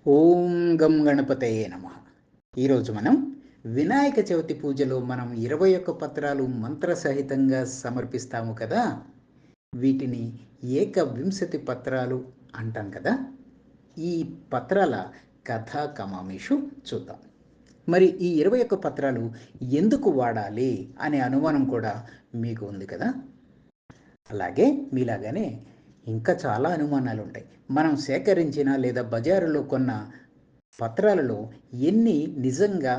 ఓం గం గణపతయే నమః. ఈరోజు మనం వినాయక చవితి పూజలో మనం 21 పత్రాలు మంత్రసహితంగా సమర్పిస్తాము కదా. వీటిని ఏకవింశతి పత్రాలు అంటాం కదా. ఈ పత్రాల కథా కమామిషు చూద్దాం. మరి ఈ 21 పత్రాలు ఎందుకు వాడాలి అనే అనుమానం కూడా మీకు ఉంది కదా. అలాగే మీలాగానే ఇంకా చాలా అనుమానాలు ఉంటాయి. మనం సేకరించిన లేదా బజారులో కొన్న పత్రాలలో ఎన్ని నిజంగా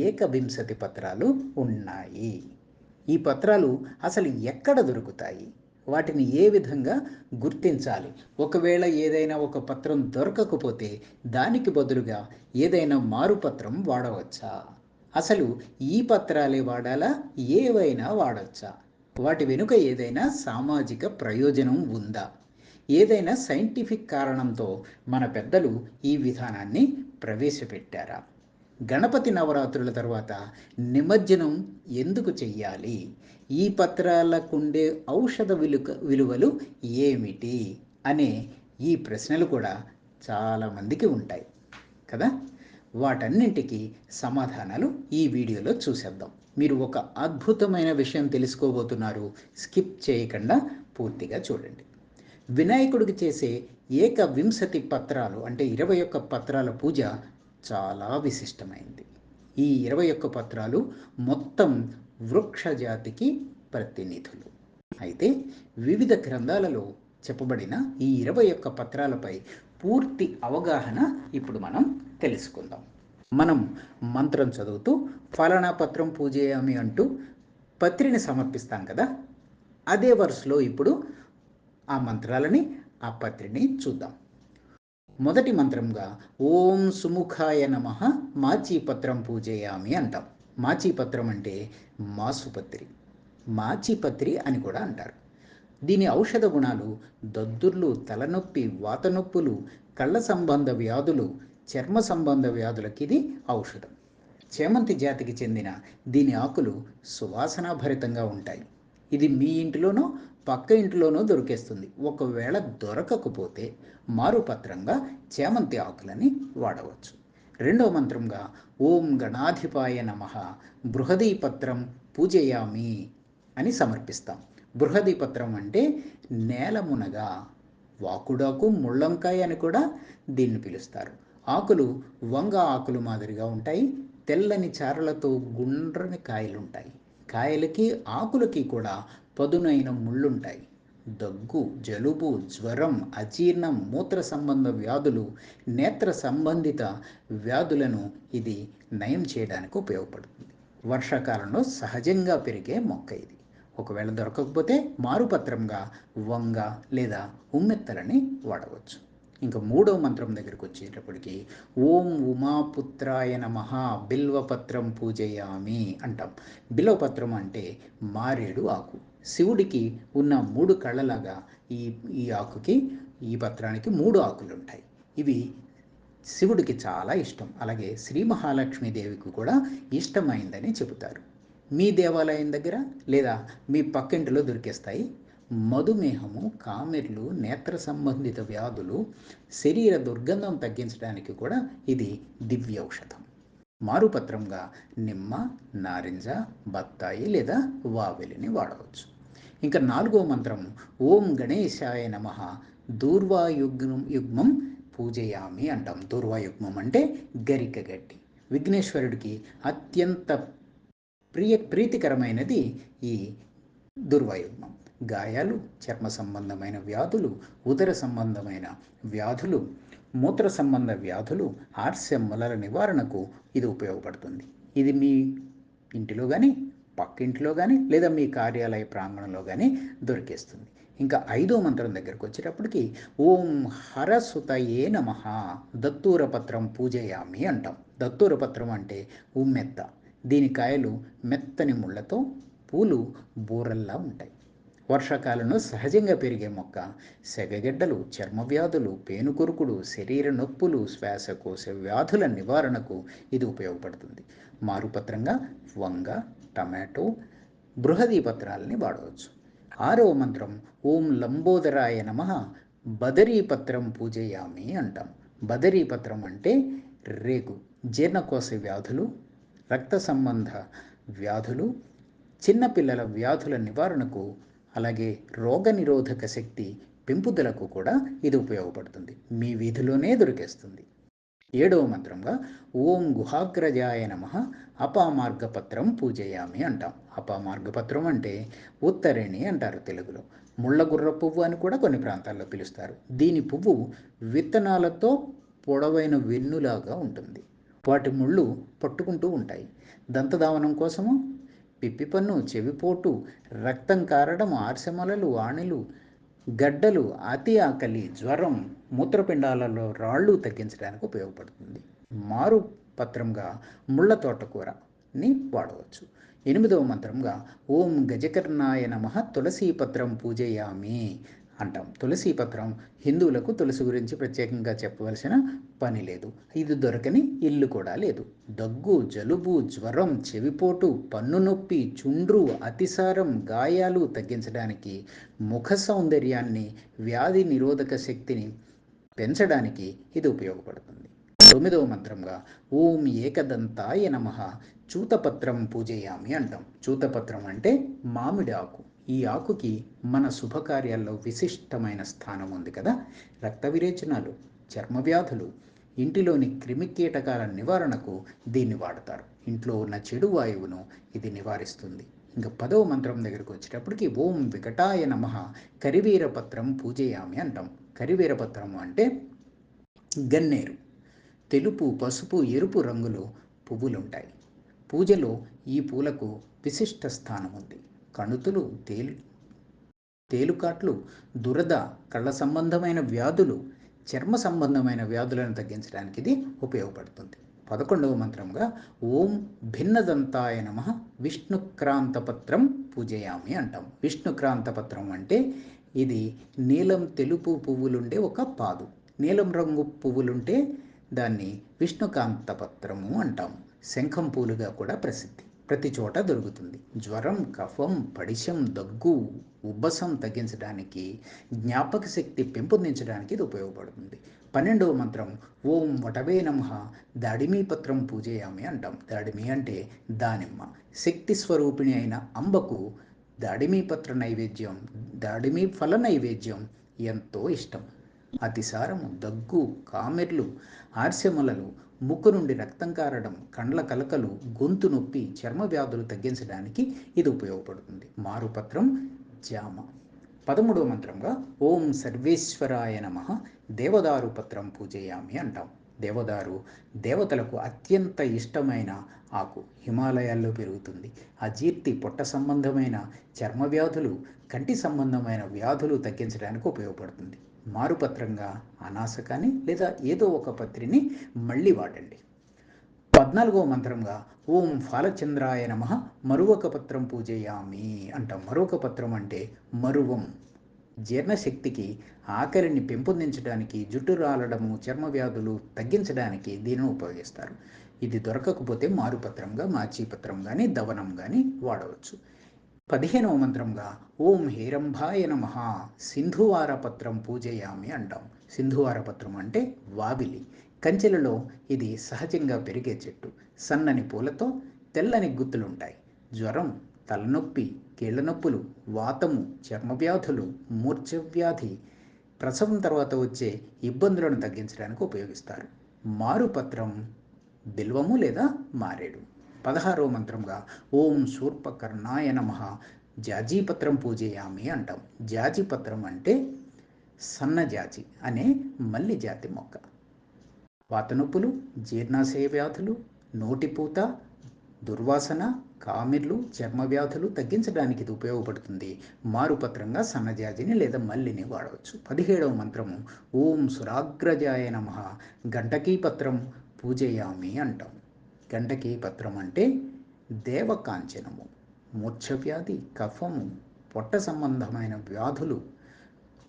ఏకవింశతి పత్రాలు ఉన్నాయి? ఈ పత్రాలు అసలు ఎక్కడ దొరుకుతాయి? వాటిని ఏ విధంగా గుర్తించాలి? ఒకవేళ ఏదైనా ఒక పత్రం దొరకకపోతే దానికి బదులుగా ఏదైనా మారుపత్రం వాడవచ్చా? అసలు ఈ పత్రాలే వాడాలా, ఏవైనా వాడచ్చా? వాటి వెనుక ఏదైనా సామాజిక ప్రయోజనం ఉందా? ఏదైనా సైంటిఫిక్ కారణంతో మన పెద్దలు ఈ విధానాన్ని ప్రవేశపెట్టారా? గణపతి నవరాత్రుల తర్వాత నిమజ్జనం ఎందుకు చెయ్యాలి? ఈ పత్రాలకుండే ఔషధ విలువలు ఏమిటి అనే ఈ ప్రశ్నలు కూడా చాలామందికి ఉంటాయి కదా. వాటన్నింటికి సమాధానాలు ఈ వీడియోలో చూసేద్దాం. మీరు ఒక అద్భుతమైన విషయం తెలుసుకోబోతున్నారు. స్కిప్ చేయకుండా పూర్తిగా చూడండి. వినాయకుడికి చేసే ఏకవింశతి పత్రాలు అంటే 21 పత్రాల పూజ చాలా విశిష్టమైంది. ఈ 21 పత్రాలు మొత్తం వృక్ష జాతికి ప్రతినిధులు. అయితే వివిధ గ్రంథాలలో చెప్పబడిన ఈ 21 పత్రాలపై పూర్తి అవగాహన ఇప్పుడు మనం తెలుసుకుందాం. మనం మంత్రం చదువుతూ ఫలానా పత్రం పూజేయామి అంటూ పత్రిని సమర్పిస్తాం కదా. అదే వరుసలో ఇప్పుడు ఆ మంత్రాలని, ఆ పత్రిని చూద్దాం. మొదటి మంత్రంగా ఓం సుముఖాయ నమః మాచీపత్రం పూజేయామి అంటాం. మాచీపత్రం అంటే మాసుపత్రి, మాచిపత్రి అని కూడా అంటారు. దీని ఔషధ గుణాలు దద్దుర్లు, తలనొప్పి, వాతనొప్పులు, కళ్ళ సంబంధ వ్యాధులు, చర్మ సంబంధ వ్యాధులకి ఇది ఔషధం. చేమంతి జాతికి చెందిన దీని ఆకులు సువాసనాభరితంగా ఉంటాయి. ఇది మీ ఇంటిలోనో పక్క ఇంటిలోనో దొరికేస్తుంది. ఒకవేళ దొరకకపోతే మారుపత్రంగా చేమంతి ఆకులని వాడవచ్చు. రెండవ మంత్రంగా ఓం గణాధిపాయ నమః బృహదీపత్రం పూజయామి అని సమర్పిస్తాం. బృహదీపత్రం అంటే నేలమునగ, వాకుడాకు, ముళ్ళంకాయ అని కూడా దీన్ని పిలుస్తారు. ఆకులు వంగ ఆకులు మాదిరిగా ఉంటాయి. తెల్లని చారలతో గుండ్రని కాయలుంటాయి. కాయలకి ఆకులకి కూడా పదునైన ముళ్ళుంటాయి. దగ్గు, జలుబు, జ్వరం, అజీర్ణం, మూత్ర సంబంధ వ్యాధులు, నేత్ర సంబంధిత వ్యాధులను ఇది నయం చేయడానికి ఉపయోగపడుతుంది. వర్షాకాలంలో సహజంగా పెరిగే మొక్క ఇది. ఒకవేళ దొరకకపోతే మారుపత్రంగా వంగ లేదా ఉమ్మెత్తలని వాడవచ్చు. ఇంకా మూడవ మంత్రం దగ్గరికి వచ్చేటప్పటికి ఓం ఉమాపుత్రాయ నమః బిల్వపత్రం పూజయామి అంటాం. బిల్వపత్రం అంటే మారేడు ఆకు. శివుడికి ఉన్న 3 కళ్ళలాగా ఈ ఆకుకి, ఈ పత్రానికి 3 ఆకులు ఉంటాయి. ఇవి శివుడికి చాలా ఇష్టం. అలాగే శ్రీ మహాలక్ష్మీదేవికి కూడా ఇష్టమైందని చెబుతారు. మీ దేవాలయం దగ్గర లేదా మీ పక్కింటిలో దొరికేస్తాయి. మధుమేహము, కామెర్లు, నేత్ర సంబంధిత వ్యాధులు, శరీర దుర్గంధం తగ్గించడానికి కూడా ఇది దివ్య ఔషధం. మారుపత్రంగా నిమ్మ, నారింజ, బత్తాయి లేదా వావెలిని వాడవచ్చు. ఇంకా నాలుగో మంత్రం ఓం గణేశాయ నమః దూర్వాయుగ్మం పూజయామి అంటాం. దూర్వాయుగ్మం అంటే గరిక గడ్డి. విఘ్నేశ్వరుడికి అత్యంత ప్రీతికరమైనది ఈ దుర్వాయుగ్మం. గాయాలు, చర్మ సంబంధమైన వ్యాధులు, ఉదర సంబంధమైన వ్యాధులు, మూత్ర సంబంధ వ్యాధులు, ఆర్సెమ్మల నివారణకు ఇది ఉపయోగపడుతుంది. ఇది మీ ఇంటిలో కానీ, పక్కింటిలో కానీ లేదా మీ కార్యాలయ ప్రాంగణంలో కానీ దొరికేస్తుంది. ఇంకా ఐదో మంత్రం దగ్గరకు వచ్చేటప్పటికి ఓం హరసుతయే నమః దత్తూరపత్రం పూజయామి అంటాం. దత్తూరపత్రం అంటే ఉమ్మెత్త. దీని కాయలు మెత్తని ముళ్ళతో, పూలు బూరల్లా ఉంటాయి. వర్షాకాలంలో సహజంగా పెరిగే మొక్క. సెగగెడ్డలు, చర్మ వ్యాధులు, పేనుకొరుకుడు, శరీర నొప్పులు, శ్వాసకోశ వ్యాధుల నివారణకు ఇది ఉపయోగపడుతుంది. మారుపత్రంగా వంగ, టమాటో, బృహదీ పత్రాలని వాడవచ్చు. ఆరవ మంత్రం ఓం లంబోదరాయ నమః బదరీపత్రం పూజయామి అంటాం. బదరీపత్రం అంటే రేగు. జీర్ణకోశ వ్యాధులు, రక్త సంబంధ వ్యాధులు, చిన్నపిల్లల వ్యాధుల నివారణకు, అలాగే రోగనిరోధక శక్తి పెంపుదలకు కూడా ఇది ఉపయోగపడుతుంది. మీ వీధిలోనే దొరికేస్తుంది. 7వ మంత్రంగా ఓం గుహాగ్రజాయ నమః అపామార్గపత్రం పూజయామి అంటాం. అపామార్గపత్రం అంటే ఉత్తరేణి అంటారు తెలుగులో. ముళ్ళగుర్ర పువ్వు అని కూడా కొన్ని ప్రాంతాల్లో పిలుస్తారు. దీని పువ్వు విత్తనాలతో పొడవైన వెన్నులాగా ఉంటుంది. వాటి ముళ్ళు పట్టుకుంటూ ఉంటాయి. దంతధావనం కోసము పిప్పిపన్ను, చెవిపోటు, రక్తం కారడం, ఆర్సెమలలు, ఆణిలు, గడ్డలు, అతి ఆకలి, జ్వరం, మూత్రపిండాలలో రాళ్ళు తగ్గించడానికి ఉపయోగపడుతుంది. మారు పత్రంగా ముళ్ళ తోటకూరని వాడవచ్చు. 8వ మంత్రంగా ఓం గజకర్ణాయ నమః తులసీపత్రం పూజయామి అంటాం. తులసీపత్రం హిందువులకు తులసి గురించి ప్రత్యేకంగా చెప్పవలసిన పని లేదు. ఇది దొరకని ఇల్లు కూడా లేదు. దగ్గు, జలుబు, జ్వరం, చెవిపోటు, పన్ను నొప్పి, చుండ్రు, అతిసారం, గాయాలు తగ్గించడానికి, ముఖ సౌందర్యాన్ని, వ్యాధి నిరోధక శక్తిని పెంచడానికి ఇది ఉపయోగపడుతుంది. 9వ మంత్రంగా ఓం ఏకదంతాయ నమః చూతపత్రం పూజయామి అంటాం. చూతపత్రం అంటే మామిడి ఆకు. ఈ ఆకుకి మన శుభకార్యాల్లో విశిష్టమైన స్థానం ఉంది కదా. రక్త విరేచనాలు, చర్మ వ్యాధులు, ఇంటిలోని క్రిమికీటకాల నివారణకు దీన్ని వాడతారు. ఇంట్లో ఉన్న చెడు వాయువును ఇది నివారిస్తుంది. ఇంకా 10వ మంత్రం దగ్గరికి వచ్చేటప్పటికి ఓం వికటాయ నమః కరివీరపత్రం పూజయామి అంటాం. కరివీరపత్రం అంటే గన్నేరు. తెలుపు, పసుపు, ఎరుపు రంగులో పువ్వులుంటాయి. పూజలో ఈ పూలకు విశిష్ట స్థానం ఉంది. కణుతులు, తేలుకాట్లు, దురద, కళ్ళ సంబంధమైన వ్యాధులు, చర్మ సంబంధమైన వ్యాధులను తగ్గించడానికి ఇది ఉపయోగపడుతుంది. 11వ మంత్రంగా ఓం భిన్నదంతాయ నమః విష్ణుక్రాంతపత్రం పూజయామి అంటాం. విష్ణుక్రాంతపత్రం అంటే ఇది నీలం తెలుపు పువ్వులుండే ఒక పాదు. నీలం రంగు పువ్వులుంటే దాన్ని విష్ణుకాంతపత్రము అంటాం. శంఖం పూలుగా కూడా ప్రసిద్ధి. ప్రతి చోట దొరుకుతుంది. జ్వరం, కఫం, పడిశం, దగ్గు, ఉబ్బసం తగ్గించడానికి, జ్ఞాపక శక్తి పెంపొందించడానికి ఇది ఉపయోగపడుతుంది. 12వ మంత్రం ఓం వటవే నమః దాడిమీపత్రం పూజయామి అంటాం. దాడిమి అంటే దానిమ్మ. శక్తి స్వరూపిణి అయిన అంబకు దాడిమీపత్ర నైవేద్యం, దాడిమి ఫల నైవేద్యం ఎంతో ఇష్టం. అతిసారము, దగ్గు, కామెర్లు, ఆర్సెమలలు, ముక్కు నుండి రక్తం కారడం, కండ్ల కలకలు, గొంతు నొప్పి, చర్మ వ్యాధులు తగ్గించడానికి ఇది ఉపయోగపడుతుంది. మారుపత్రం జామ. 13వ మంత్రంగా ఓం సర్వేశ్వరాయ నమః దేవదారు పత్రం పూజయామి అంటాం. దేవదారు దేవతలకు అత్యంత ఇష్టమైన ఆకు. హిమాలయాల్లో పెరుగుతుంది. అజీర్తి, పొట్ట సంబంధమైన చర్మ వ్యాధులు, కంటి సంబంధమైన వ్యాధులు తగ్గించడానికి ఉపయోగపడుతుంది. మారుపత్రంగా అనాస కానీ లేదా ఏదో ఒక పత్రిని మళ్ళీ వాడండి. 14వ మంత్రంగా ఓం ఫాలచంద్రాయ నమః మరువక పత్రం పూజయామి అంటాం. మరువక పత్రం అంటే మరువం. జీర్ణశక్తికి, ఆకలిని పెంపొందించడానికి, జుట్టు రాలడము, చర్మ వ్యాధులు తగ్గించడానికి దీనిని ఉపయోగిస్తారు. ఇది దొరకకపోతే మారుపత్రంగా మాచీపత్రం కానీ దవనం కానీ వాడవచ్చు. 15వ మంత్రంగా ఓం హేరంభాయ నమః సింధువార పత్రం పూజయామి అంటాం. సింధువార పత్రం అంటే వావిలి. కంచెలలో ఇది సహజంగా పెరిగే చెట్టు. సన్నని పూలతో తెల్లని గుత్తులుంటాయి. జ్వరం, తలనొప్పి, కీళ్ల నొప్పులు, వాతము, చర్మ వ్యాధులు, మూర్ఛవ్యాధి, ప్రసవం తర్వాత వచ్చే ఇబ్బందులను తగ్గించడానికి ఉపయోగిస్తారు. మారుపత్రం బిల్వము లేదా మారేడు. 16వ మంత్రంగా ఓం శూర్పకర్ణాయ నమః జాజీపత్రం పూజయామి అంటాం. జాజీపత్రం అంటే సన్నజాజి అనే మల్లి జాతి మొక్క. వాతనొప్పులు, జీర్ణాశయ వ్యాధులు, నోటిపూత, దుర్వాసన, కామెర్లు, చర్మ వ్యాధులు తగ్గించడానికి ఇది ఉపయోగపడుతుంది. మారుపత్రంగా సన్నజాజిని లేదా మల్లిని వాడవచ్చు. 17వ మంత్రము ఓం సురాగ్రజాయ నమః గంటకీ పత్రం పూజయామి అంటాం. గంటకీ పత్రం అంటే దేవకాంచనము. మూర్ఛవ్యాధి, కఫము, పొట్ట సంబంధమైన వ్యాధులు,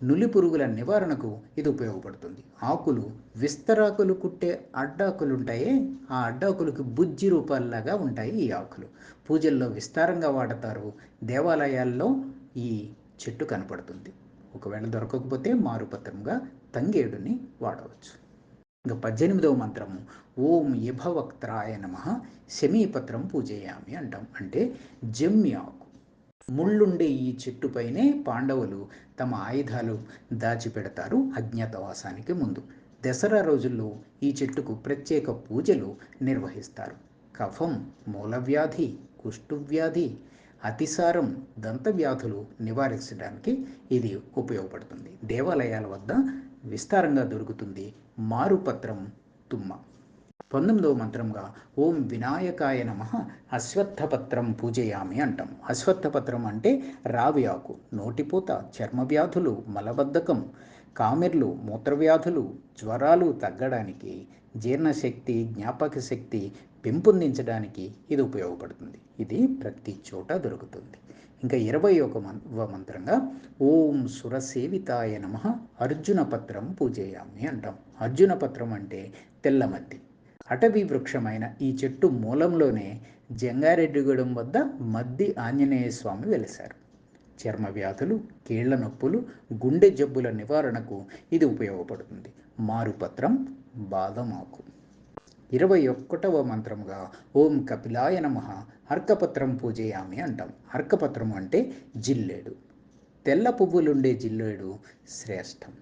నులి పురుగుల నివారణకు ఇది ఉపయోగపడుతుంది. ఆకులు విస్తరాకులు కుట్టే అడ్డాకులు ఉంటాయే, ఆ అడ్డాకులకు బుజ్జి రూపాల్లాగా ఉంటాయి ఈ ఆకులు. పూజల్లో విస్తారంగా వాడతారు. దేవాలయాల్లో ఈ చెట్టు కనపడుతుంది. ఒకవేళ దొరకకపోతే మారుపత్రంగా తంగేడుని వాడవచ్చు. ఇంకా 18వ మంత్రము ఓం యభవక్త్రాయ నమః శమీపత్రం పూజయామి అంటాం. అంటే జమ్మి ఆకు, ముళ్ళుండే ఈ చెట్టుపైనే పాండవులు తమ ఆయుధాలు దాచిపెడతారు అజ్ఞాతవాసానికి ముందు. దసరా రోజుల్లో ఈ చెట్టుకు ప్రత్యేక పూజలు నిర్వహిస్తారు. కఫం, మూలవ్యాధి, కుష్ఠువ్యాధి, అతిసారం, దంతవ్యాధులు నివారించడానికి ఇది ఉపయోగపడుతుంది. దేవాలయాల వద్ద విస్తారంగా దొరుకుతుంది మారుపత్రం తుమ్మ. 19వ మంత్రంగా ఓం వినాయకాయ నమః అశ్వత్థపత్రం పూజయామి అంటాం. అశ్వత్థపత్రం అంటే రావి ఆకు. నోటిపూత, చర్మ వ్యాధులు, మలబద్ధకం, కామెర్లు, మూత్రవ్యాధులు, జ్వరాలు తగ్గడానికి, జీర్ణశక్తి, జ్ఞాపక శక్తి పెంపొందించడానికి ఇది ఉపయోగపడుతుంది. ఇది ప్రతి చోట దొరుకుతుంది. ఇంకా 21వ మంత్రంగా ఓం సురసేవితాయ నమః అర్జునపత్రం పూజయామి అంటాం. అర్జునపత్రం అంటే తెల్లమద్ది. అటవీ వృక్షమైన ఈ చెట్టు మూలంలోనే జంగారెడ్డిగూడెం వద్ద మద్ది ఆంజనేయ స్వామి వెలిశారు. చర్మ వ్యాధులు, కీళ్ల నొప్పులు, గుండె జబ్బుల నివారణకు ఇది ఉపయోగపడుతుంది. మారుపత్రం, బాదమాకు. 21వ మంత్రముగా ఓం కపిలాయ నమః అర్కపత్రం పూజయామి అంటాం. అర్కపత్రం అంటే జిల్లేడు. తెల్ల పువ్వులుండే జిల్లేడు శ్రేష్టం.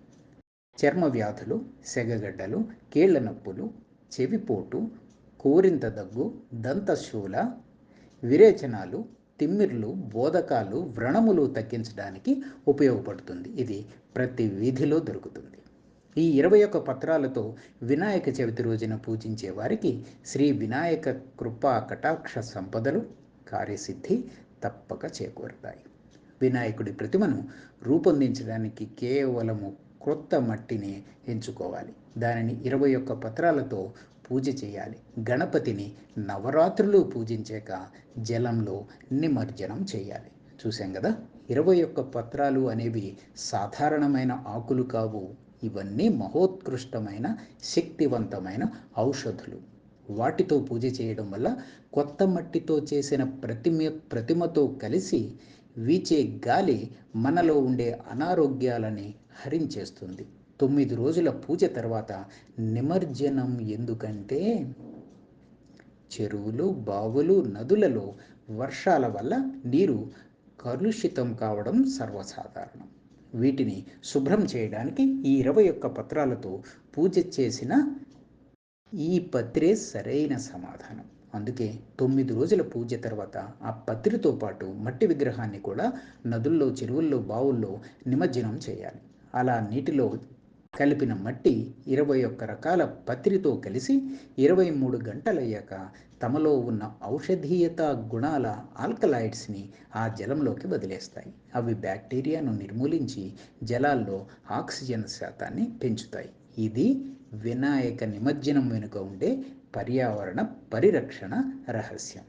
చర్మ వ్యాధులు, సెగగడ్డలు, కీళ్ల నొప్పులు, చెవిపోటు, కోరింత దగ్గు, దంతశూల, విరేచనాలు, తిమ్మిర్లు, బోధకాలు, వ్రణములు తగ్గించడానికి ఉపయోగపడుతుంది. ఇది ప్రతి వీధిలో దొరుకుతుంది. ఈ 21 పత్రాలతో వినాయక చవితి రోజున పూజించే వారికి శ్రీ వినాయక కృపా కటాక్ష సంపదలు, కార్యసిద్ధి తప్పక చేకూరుతాయి. వినాయకుడి ప్రతిమను రూపొందించడానికి కేవలము క్రొత్త మట్టిని ఎంచుకోవాలి. దానిని 21 పత్రాలతో పూజ చేయాలి. గణపతిని నవరాత్రులు పూజించాక జలంలో నిమజ్జనం చేయాలి. చూసాం కదా, 21 పత్రాలు అనేవి సాధారణమైన ఆకులు కావు. ఇవన్నీ మహోత్కృష్టమైన శక్తివంతమైన ఔషధులు. వాటితో పూజ చేయడం వల్ల కొత్త మట్టితో చేసిన ప్రతిమతో కలిసి వీచే గాలి మనలో ఉండే అనారోగ్యాలని హరించేస్తుంది. 9 రోజుల పూజ తర్వాత నిమజ్జనం ఎందుకంటే చెరువులు, బావులు, నదులలో వర్షాల వల్ల నీరు కలుషితం కావడం సర్వసాధారణం. వీటిని శుభ్రం చేయడానికి ఈ 21 పత్రాలతో పూజ చేసిన ఈ పత్రే సరైన సమాధానం. అందుకే 9 రోజుల పూజ తర్వాత ఆ పత్రితో పాటు మట్టి విగ్రహాన్ని కూడా నదుల్లో, చెరువుల్లో, బావుల్లో నిమజ్జనం చేయాలి. అలా నీటిలో కలిపిన మట్టి 21 రకాల పత్రితో కలిసి 23 గంటలయ్యాక తమలో ఉన్న ఔషధీయత గుణాల ఆల్కలాయిడ్స్ని ఆ జలంలోకి వదిలేస్తాయి. అవి బ్యాక్టీరియాను నిర్మూలించి జలాల్లో ఆక్సిజన్ శాతాన్ని పెంచుతాయి. ఇది వినాయక నిమజ్జనం వెనుక ఉండే పర్యావరణ పరిరక్షణ రహస్యం.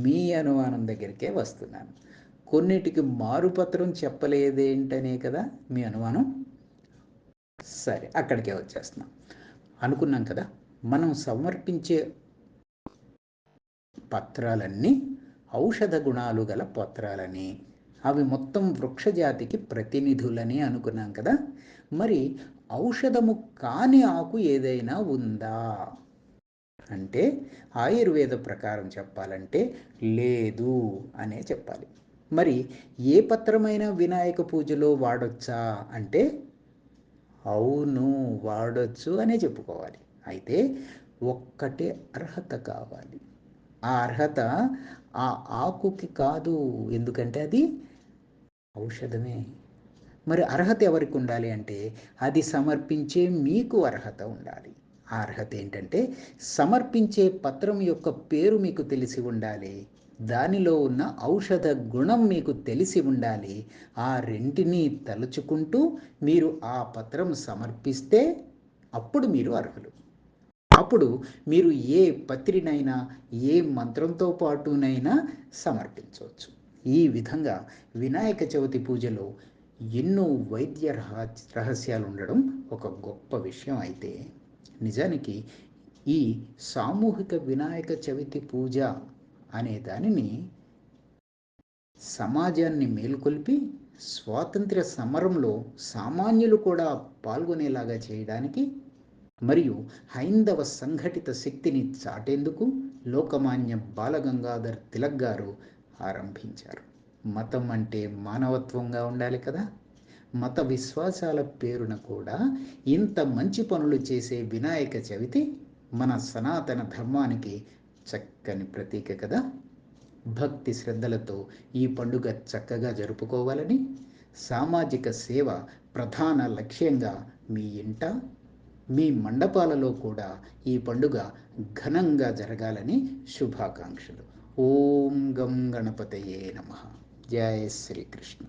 మీ అనుమానం దగ్గరికే వస్తున్నాను. కొన్నిటికి మారుపత్రం చెప్పలేదేంటనే కదా మీ అనుమానం. సరే, అక్కడికే వచ్చేస్తున్నాం. అనుకున్నాం కదా, మనం సమర్పించే పత్రాలన్నీ ఔషధ గుణాలు గల పత్రాలని, అవి మొత్తం వృక్షజాతికి ప్రతినిధులని అనుకున్నాం కదా. మరి ఔషధము కాని ఆకు ఏదైనా ఉందా అంటే ఆయుర్వేద ప్రకారం చెప్పాలంటే లేదు అనే చెప్పాలి. మరి ఏ పత్రమైనా వినాయక పూజలో వాడొచ్చా అంటే అవును, వాడొచ్చు అనే చెప్పుకోవాలి. అయితే ఒక్కటే అర్హత కావాలి. ఆ అర్హత ఆ ఆకుకి కాదు, ఎందుకంటే అది ఔషధమే. మరి అర్హత ఎవరికి ఉండాలి అంటే అది సమర్పించే మీకు అర్హత ఉండాలి. ఆ అర్హత ఏంటంటే సమర్పించే పత్రం యొక్క పేరు మీకు తెలిసి ఉండాలి, దానిలో ఉన్న ఔషధ గుణం మీకు తెలిసి ఉండాలి. ఆ రెంటిని తలుచుకుంటూ మీరు ఆ పత్రం సమర్పిస్తే అప్పుడు మీరు అర్హులు. అప్పుడు మీరు ఏ పత్రినైనా ఏ మంత్రంతో పాటునైనా సమర్పించవచ్చు. ఈ విధంగా వినాయక చవితి పూజలో ఎన్నో వైద్య రహస్యాలు ఉండడం ఒక గొప్ప విషయం. అయితే నిజానికి ఈ సామూహిక వినాయక చవితి పూజ అనే దానిని సమాజాన్ని మేలుకొల్పి స్వాతంత్ర్య సమరంలో సామాన్యులు కూడా పాల్గొనేలాగా చేయడానికి మరియు హైందవ సంఘటిత శక్తిని చాటేందుకు లోకమాన్య బాలగంగాధర్ తిలక్ గారు ఆరంభించారు. మతం అంటే మానవత్వంగా ఉండాలి కదా. మత విశ్వాసాల పేరున కూడా ఇంత మంచి పనులు చేసే వినాయక చవితి మన సనాతన ధర్మానికి చక్కని ప్రతీక కదా. భక్తి శ్రద్ధలతో ఈ పండుగ చక్కగా జరుపుకోవాలని, సామాజిక సేవ ప్రధాన లక్ష్యంగా మీ ఇంట, మీ మండపాలలో కూడా ఈ పండుగ ఘనంగా జరగాలని శుభాకాంక్షలు. ఓం గం గణపతయే నమః. జై శ్రీకృష్ణ.